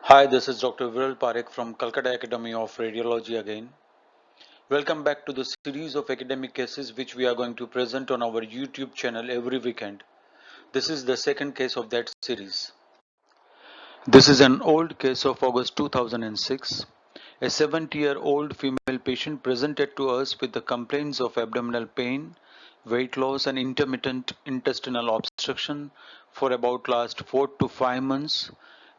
Hi, this is Dr. Viral Parekh from Calcutta Academy of Radiology again. Welcome back to the series of academic cases which we are going to present on our YouTube channel every weekend. This is the second case of that series. This is an old case of August 2006. A 70-year-old female patient presented to us with the complaints of abdominal pain, weight loss and intermittent intestinal obstruction for about last 4 to 5 months.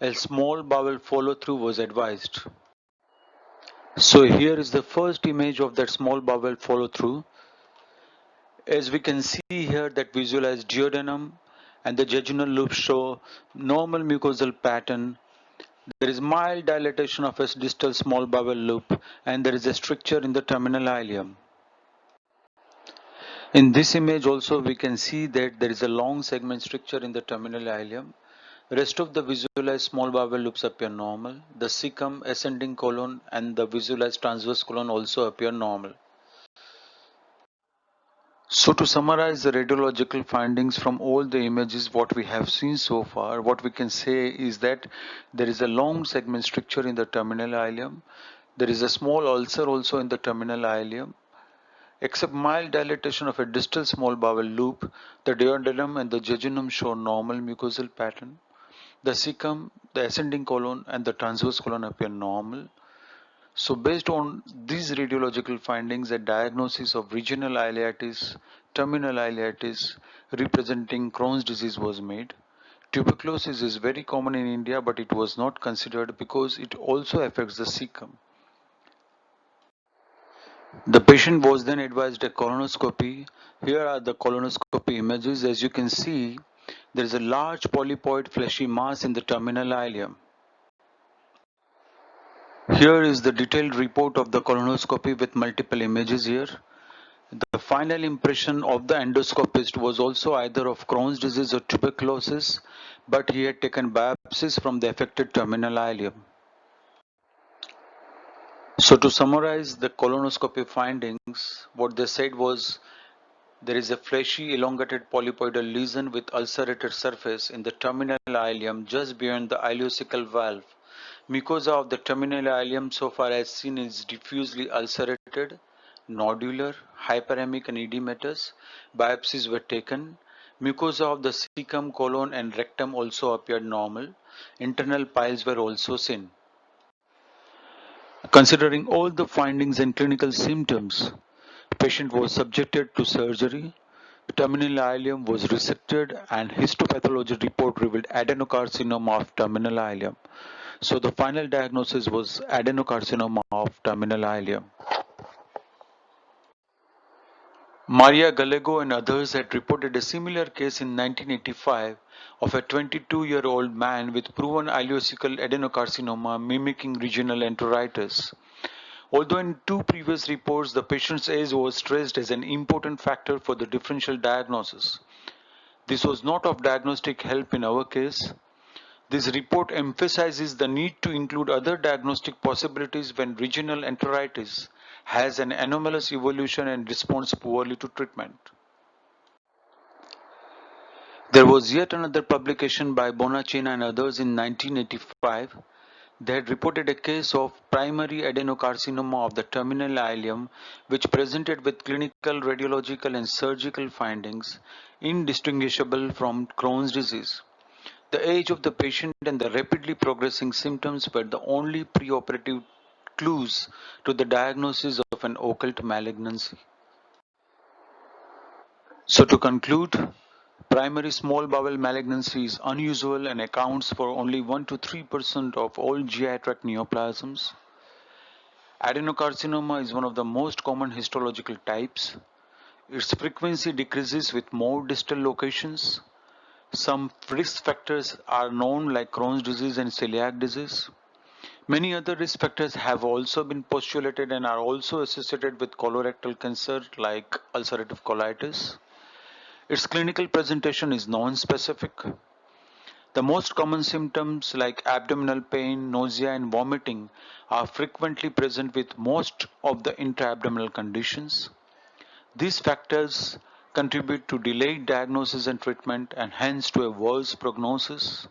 A small bowel follow-through was advised. So here is the first image of that small bowel follow through. As we can see here that visualized duodenum and the jejunal loop show normal mucosal pattern. There is mild dilatation of a distal small bowel loop and there is a stricture in the terminal ileum. In this image also we can see that there is a long segment stricture in the terminal ileum. Rest of the visualized small bowel loops appear normal. The cecum, ascending colon and the visualized transverse colon also appear normal. So to summarize the radiological findings from all the images what we have seen so far, what we can say is that there is a long segment stricture in the terminal ileum. There is a small ulcer also in the terminal ileum. Except mild dilatation of a distal small bowel loop, the duodenum and the jejunum show normal mucosal pattern. The cecum, the ascending colon and the transverse colon appear normal. So based on these radiological findings, a diagnosis of regional ileitis, terminal ileitis representing Crohn's disease was made. Tuberculosis is very common in India, but it was not considered because it also affects the cecum. The patient was then advised a colonoscopy. Here are the colonoscopy images. As you can see, there is a large polypoid fleshy mass in the terminal ileum. Here is the detailed report of the colonoscopy with multiple images here. The final impression of the endoscopist was also either of Crohn's disease or tuberculosis, but he had taken biopsies from the affected terminal ileum. So to summarize the colonoscopy findings, what they said was there is a fleshy elongated polypoidal lesion with ulcerated surface in the terminal ileum just beyond the ileocecal valve. Mucosa of the terminal ileum so far as seen is diffusely ulcerated, nodular, hyperemic and edematous. Biopsies were taken. Mucosa of the cecum, colon and rectum also appeared normal. Internal piles were also seen. Considering all the findings and clinical symptoms, the patient was subjected to surgery. Terminal ileum was resected and histopathology report revealed adenocarcinoma of terminal ileum. So the final diagnosis was adenocarcinoma of terminal ileum. Maria Gallego and others had reported a similar case in 1985 of a 22-year-old man with proven ileocecal adenocarcinoma mimicking regional enteritis. Although in two previous reports the patient's age was stressed as an important factor for the differential diagnosis, this was not of diagnostic help in our case. This report emphasizes the need to include other diagnostic possibilities when regional enteritis has an anomalous evolution and responds poorly to treatment. There was yet another publication by Bonacina and others in 1985. They had reported a case of primary adenocarcinoma of the terminal ileum which presented with clinical, radiological and surgical findings indistinguishable from Crohn's disease. The age of the patient and the rapidly progressing symptoms were the only preoperative clues to the diagnosis of an occult malignancy. So to conclude, primary small bowel malignancy is unusual and accounts for only 1 to 3% of all GI tract neoplasms. Adenocarcinoma is one of the most common histological types. Its frequency decreases with more distal locations. Some risk factors are known like Crohn's disease and celiac disease. Many other risk factors have also been postulated and are also associated with colorectal cancer like ulcerative colitis. Its clinical presentation is non-specific. The most common symptoms like abdominal pain, nausea and vomiting are frequently present with most of the intra-abdominal conditions. These factors contribute to delayed diagnosis and treatment and hence to a worse prognosis.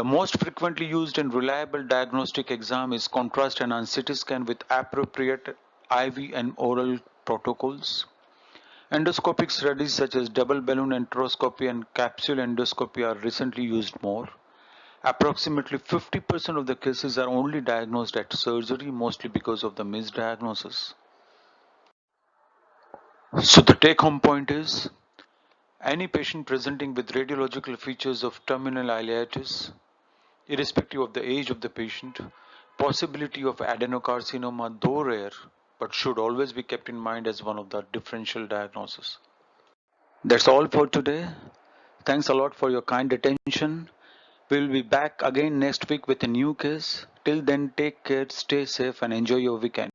The most frequently used and reliable diagnostic exam is contrast enhanced CT scan with appropriate IV and oral protocols. Endoscopic studies such as double balloon enteroscopy and capsule endoscopy are recently used more. Approximately 50% of the cases are only diagnosed at surgery, mostly because of the misdiagnosis. So the take-home point is, any patient presenting with radiological features of terminal ileitis, irrespective of the age of the patient, possibility of adenocarcinoma, though rare, but should always be kept in mind as one of the differential diagnoses. That's all for today. Thanks a lot for your kind attention. We'll be back again next week with a new case. Till then, take care, stay safe, and enjoy your weekend.